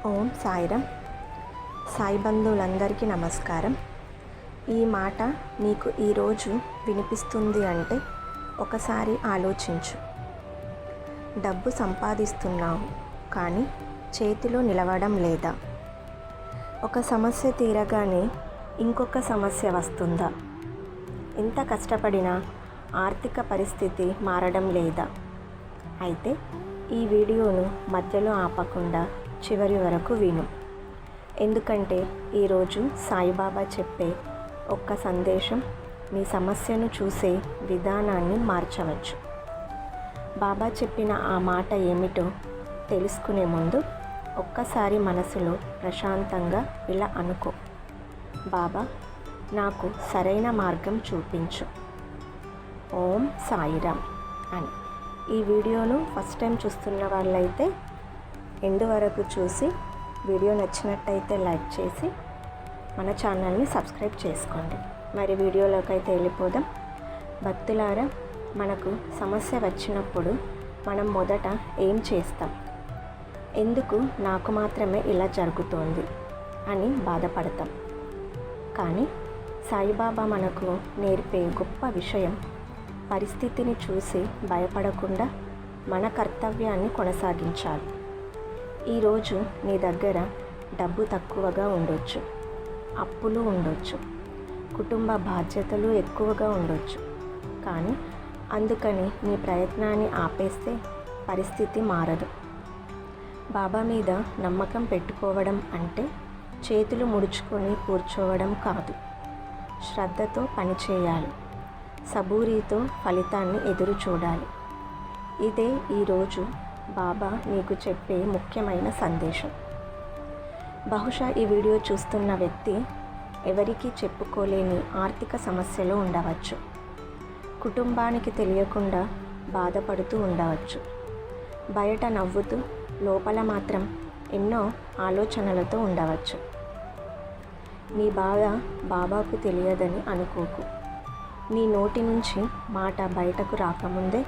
ఓం సాయిరామ్. సాయి బంధువులందరికీ నమస్కారం. ఈ మాట నీకు ఈరోజు వినిపిస్తుంది అంటే ఒకసారి ఆలోచించు. డబ్బు సంపాదిస్తున్నావు కానీ చేతిలో నిలవడం లేదా? ఒక సమస్య తీరగానే ఇంకొక సమస్య వస్తుందా? ఎంత కష్టపడినా ఆర్థిక పరిస్థితి మారడం లేదా? అయితే ఈ వీడియోను మధ్యలో ఆపకుండా చివరి వరకు విను. ఎందుకంటే ఈరోజు సాయిబాబా చెప్పే ఒక్క సందేశం మీ సమస్యను చూసే విధానాన్ని మార్చవచ్చు. బాబా చెప్పిన ఆ మాట ఏమిటో తెలుసుకునే ముందు ఒక్కసారి మనసులో ప్రశాంతంగా ఇలా అనుకో, బాబా నాకు సరైన మార్గం చూపించు. ఓం సాయిరామ్ అని. ఈ వీడియోను ఫస్ట్ టైం చూస్తున్న వాళ్ళైతే ఎండ్ వరకు చూసి వీడియో నచ్చినట్టయితే లైక్ చేసి మన ఛానల్ని సబ్స్క్రైబ్ చేసుకోండి. మరి వీడియోలోకి అయితే వెళ్ళిపోదాం. భక్తులారా, మనకు సమస్య వచ్చినప్పుడు మనం మొదట ఏం చేస్తాం? ఎందుకు నాకు మాత్రమే ఇలా జరుగుతోంది అని బాధపడతాం. కానీ సాయిబాబా మనకు నేర్పే గొప్ప విషయం, పరిస్థితిని చూసి భయపడకుండా మన కర్తవ్యాన్ని కొనసాగించాలి. ఈరోజు నీ దగ్గర డబ్బు తక్కువగా ఉండొచ్చు, అప్పులు ఉండొచ్చు, కుటుంబ బాధ్యతలు ఎక్కువగా ఉండొచ్చు. కానీ అందుకని నీ ప్రయత్నాన్ని ఆపేస్తే పరిస్థితి మారదు. బాబా మీద నమ్మకం పెట్టుకోవడం అంటే చేతులు ముడుచుకొని కూర్చోవడం కాదు. శ్రద్ధతో పనిచేయాలి, సబూరితో ఫలితాన్ని ఎదురు చూడాలి. ఇదే ఈరోజు బాబా నీకు చెప్పే ముఖ్యమైన సందేశం. బహుశా ఈ వీడియో చూస్తున్న వ్యక్తి ఎవరికీ చెప్పుకోలేని ఆర్థిక సమస్యలో ఉండవచ్చు. కుటుంబానికి తెలియకుండా బాధపడుతూ ఉండవచ్చు. బయట నవ్వుతూ లోపల మాత్రం ఎన్నో ఆలోచనలతో ఉండవచ్చు. నీ బాధ బాబాకు తెలియదని అనుకోకు. నీ నోటి నుంచి మాట బయటకు రాకముందే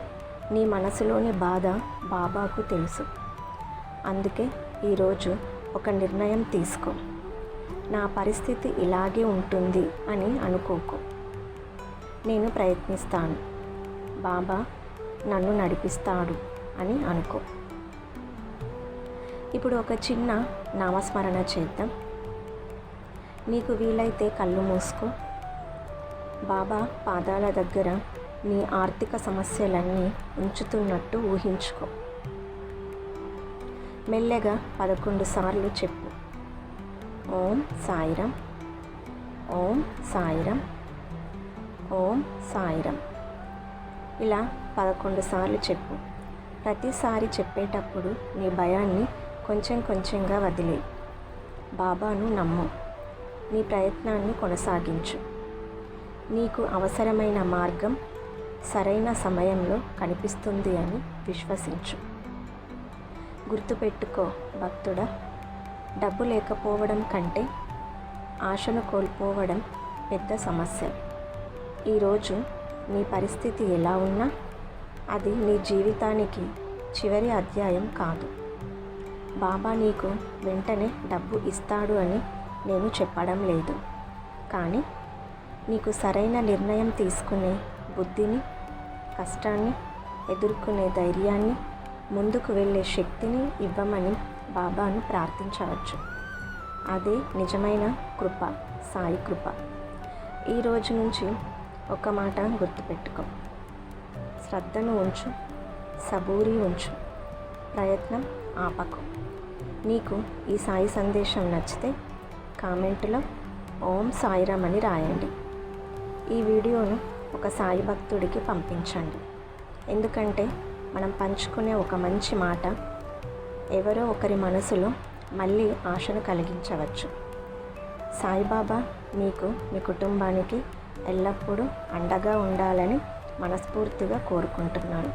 నీ మనసులోని బాధ బాబాకు తెలుసు. అందుకే ఈరోజు ఒక నిర్ణయం తీసుకో. నా పరిస్థితి ఇలాగే ఉంటుంది అని అనుకోకు. నేను ప్రయత్నిస్తాను, బాబా నన్ను నడిపిస్తాడు అని అనుకో. ఇప్పుడు ఒక చిన్న నామస్మరణ చేద్దాం. నీకు వీలైతే కళ్ళు మూసుకో. బాబా పాదాల దగ్గర నీ ఆర్థిక సమస్యలన్నీ ఉంచుతున్నట్టు ఊహించుకో. మెల్లగా 11 సార్లు చెప్పు, ఓం సాయిరామ్, ఓం సాయిరామ్, ఓం సాయిరామ్. ఇలా 11 సార్లు చెప్పు. ప్రతిసారి చెప్పేటప్పుడు నీ భయాన్ని కొంచెం కొంచెంగా వదిలేయి. బాబాను నమ్ము. నీ ప్రయత్నాన్ని కొనసాగించు. నీకు అవసరమైన మార్గం సరైన సమయంలో కనిపిస్తుంది అని విశ్వసించు. గుర్తుపెట్టుకో భక్తుడా, డబ్బు లేకపోవడం కంటే ఆశను కోల్పోవడం పెద్ద సమస్య. ఈరోజు నీ పరిస్థితి ఎలా ఉన్నా అది నీ జీవితానికి చివరి అధ్యాయం కాదు. బాబా నీకు వెంటనే డబ్బు ఇస్తాడు అని నేను చెప్పడం లేదు. కానీ నీకు సరైన నిర్ణయం తీసుకునే బుద్ధిని, కష్టాన్ని ఎదుర్కొనే ధైర్యాన్ని, ముందుకు వెళ్ళే శక్తిని ఇవ్వమని బాబాను ప్రార్థించవచ్చు. అదే నిజమైన కృప, సాయి కృప. ఈ రోజు నుంచి ఒక మాట గుర్తుపెట్టుకో, శ్రద్ధను ఉంచు, సబూరి ఉంచు, ప్రయత్నం ఆపకు. నీకు ఈ సాయి సందేశం నచ్చితే కామెంట్లో ఓం సాయిరామ్ అని రాయండి. ఈ వీడియోను ఒక సాయి భక్తుడికి పంపించండి. ఎందుకంటే మనం పంచుకునే ఒక మంచి మాట ఎవరో ఒకరి మనసులో మళ్ళీ ఆశను కలిగించవచ్చు. సాయిబాబా మీకు, మీ కుటుంబానికి ఎల్లప్పుడూ అండగా ఉండాలని మనస్ఫూర్తిగా కోరుకుంటున్నాను.